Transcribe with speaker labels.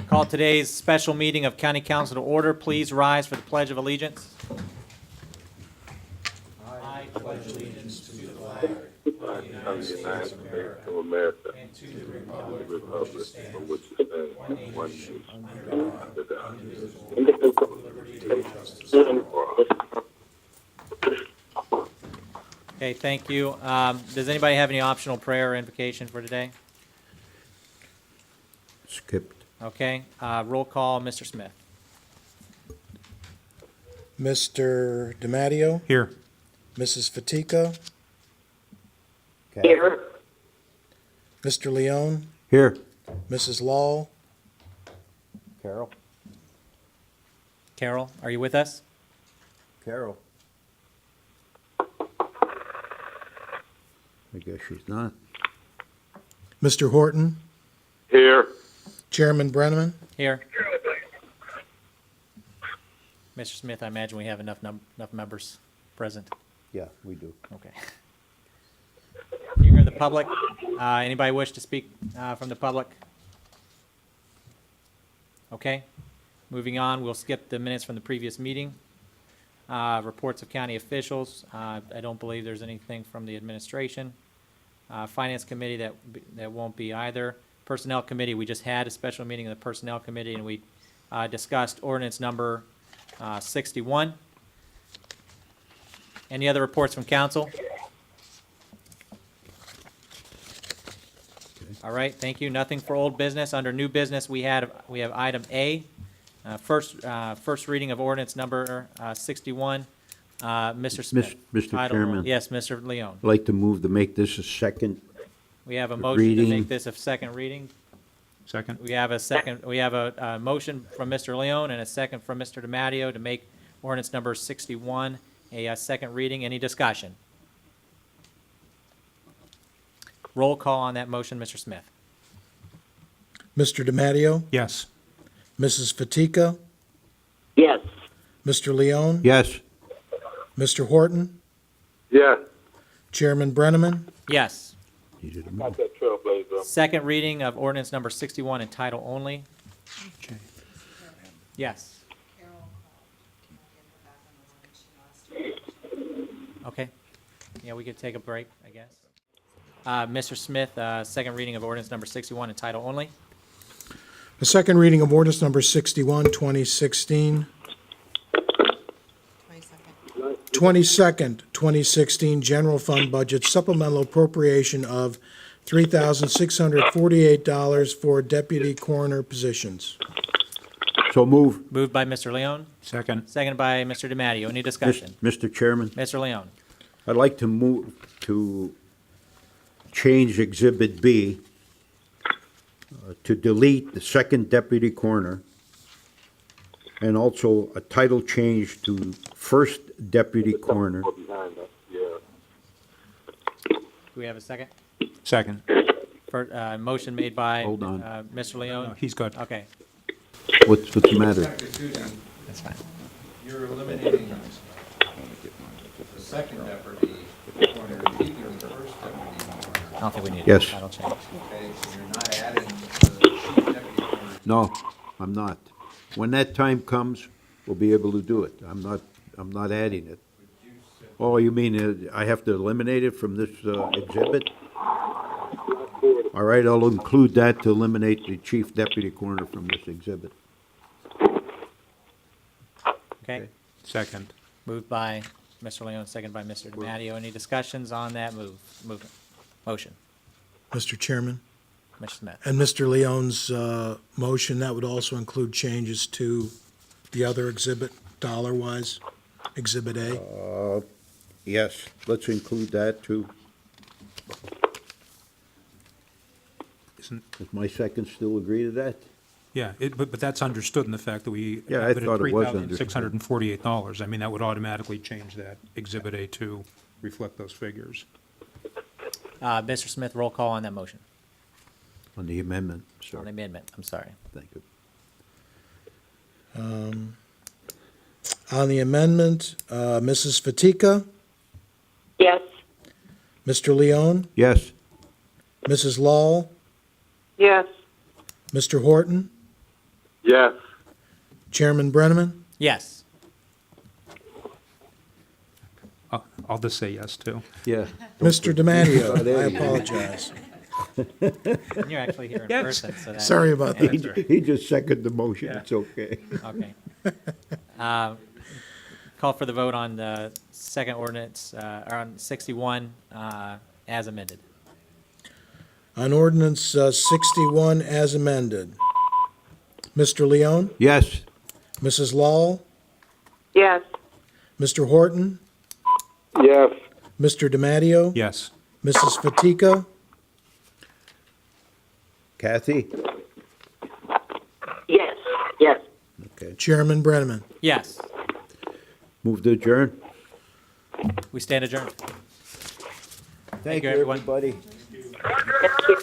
Speaker 1: Call today's special meeting of County Council to order. Please rise for the Pledge of Allegiance. I pledge allegiance to the flag of the United States of America and to the republic for which it stands, one nation, under God, indivisible, with liberty and justice for all. Okay, thank you. Does anybody have any optional prayer or invocation for today?
Speaker 2: Skipped.
Speaker 1: Okay, roll call, Mr. Smith.
Speaker 3: Mr. DiMatteo,
Speaker 4: Here.
Speaker 3: Mrs. Fatica,
Speaker 2: Here.
Speaker 3: Mr. Leone,
Speaker 2: Here.
Speaker 3: Mrs. Law,
Speaker 2: Carol.
Speaker 1: Carol, are you with us?
Speaker 2: Carol. I guess she's not.
Speaker 3: Mr. Horton,
Speaker 5: Here.
Speaker 3: Chairman Brenneman,
Speaker 1: Here. Mr. Smith, I imagine we have enough members present.
Speaker 2: Yeah, we do.
Speaker 1: Okay. You hear the public? Anybody wish to speak from the public? Okay. Moving on, we'll skip the minutes from the previous meeting. Reports of county officials. I don't believe there's anything from the administration. Finance committee, that won't be either. Personnel committee, we just had a special meeting of the personnel committee, and we discussed ordinance number 61. Any other reports from council? All right, thank you. Nothing for old business. Under new business, we have item A, first reading of ordinance number 61. Mr. Smith.
Speaker 2: Mr.
Speaker 1: Title
Speaker 2: Chairman.
Speaker 1: only. Yes, Mr. Leone.
Speaker 2: I'd like to move to make this a second.
Speaker 1: We have a motion to
Speaker 2: Reading.
Speaker 1: make this a second reading.
Speaker 4: Second.
Speaker 1: We have a motion from Mr. Leone and a second from Mr. DiMatteo to make ordinance number 61 a second reading. Any discussion? Roll call on that motion, Mr. Smith.
Speaker 3: Mr. DiMatteo,
Speaker 4: Yes.
Speaker 3: Mrs. Fatica,
Speaker 5: Yes.
Speaker 3: Mr. Leone,
Speaker 2: Yes.
Speaker 3: Mr. Horton,
Speaker 5: Yes.
Speaker 3: Chairman Brenneman,
Speaker 1: Yes.
Speaker 2: Needed a
Speaker 5: Not
Speaker 2: move.
Speaker 5: that trailblazer.
Speaker 1: Second reading of ordinance number 61 in title only. Yes. Okay. Yeah, we could take a break, I guess. Mr. Smith, second reading of ordinance number 61 in title only.
Speaker 3: the second reading of ordinance number 61, 2016, 22nd, 2016, general fund budget supplemental appropriation of $3,648 for deputy coroner positions.
Speaker 2: So move.
Speaker 1: Moved by Mr. Leone,
Speaker 4: Second.
Speaker 1: seconded by Mr. DiMatteo. Any discussion?
Speaker 2: Mr. Chairman,
Speaker 1: Mr. Leone.
Speaker 2: I'd like to move to change Exhibit B to delete the second deputy coroner, and also a title change to first deputy coroner.
Speaker 5: Behind us, yeah.
Speaker 1: Do we have a second?
Speaker 4: Second.
Speaker 1: Motion made by
Speaker 2: Hold on.
Speaker 1: Mr.
Speaker 4: No,
Speaker 1: Leone.
Speaker 4: he's good.
Speaker 1: Okay,
Speaker 2: What's the matter?
Speaker 1: that's fine.
Speaker 6: You're eliminating the second deputy coroner, keeping the first deputy coroner.
Speaker 1: I don't think we need
Speaker 2: Yes.
Speaker 1: a title change.
Speaker 6: Okay, so you're not adding the chief deputy coroner.
Speaker 2: No, I'm not. When that time comes, we'll be able to do it. I'm not adding it. Oh, you mean I have to eliminate it from this exhibit? All right, I'll include that to eliminate the chief deputy coroner from this exhibit.
Speaker 1: Okay,
Speaker 4: Second.
Speaker 1: moved by Mr. Leone, seconded by Mr. DiMatteo. Any discussions on that motion?
Speaker 3: Mr. Chairman,
Speaker 1: Mr. Smith.
Speaker 3: and Mr. Leone's motion, that would also include changes to the other exhibit, dollar-wise, Exhibit A.
Speaker 2: Yes, let's include that too.
Speaker 4: Isn't,
Speaker 2: Does my second still agree to that?
Speaker 4: yeah, but that's understood in the fact that we
Speaker 2: Yeah, I
Speaker 4: have it at
Speaker 2: thought it was understood.
Speaker 4: $3,648. I mean, that would automatically change that Exhibit A to reflect those figures.
Speaker 1: Mr. Smith, roll call on that motion,
Speaker 2: On the amendment,
Speaker 1: on the
Speaker 2: sorry.
Speaker 1: amendment, I'm sorry.
Speaker 2: Thank you.
Speaker 3: On the amendment, Mrs. Fatica,
Speaker 7: Yes.
Speaker 3: Mr. Leone,
Speaker 5: Yes.
Speaker 3: Chairman Brenneman?
Speaker 1: Yes.
Speaker 4: I'll just say yes, too.
Speaker 2: Yeah.
Speaker 3: Mr. DiMatteo,
Speaker 2: there
Speaker 3: I
Speaker 2: you go.
Speaker 3: apologize.
Speaker 1: And you're actually here in
Speaker 4: Yes.
Speaker 1: person, so that.
Speaker 3: Sorry about that.
Speaker 2: He just seconded the motion, it's okay.
Speaker 1: Okay. Call for the vote on the second ordinance, or on 61, as amended.
Speaker 3: On ordinance 61 as amended. Mr. Leone?
Speaker 2: Yes,
Speaker 3: Mrs. Lowell?
Speaker 7: Yes.
Speaker 3: Mr. Horton?
Speaker 5: Yes.
Speaker 3: Mr. DiMatteo?
Speaker 4: Yes.
Speaker 3: Mrs. Fatika?
Speaker 2: Kathy?
Speaker 7: Yes. Yes.
Speaker 2: Okay.
Speaker 3: Chairman Brenneman?
Speaker 1: Yes,
Speaker 2: Move to adjourn?
Speaker 1: we stand adjourned.
Speaker 2: Thank
Speaker 1: you,
Speaker 2: you,
Speaker 1: everyone.
Speaker 2: everybody.
Speaker 7: Thank you.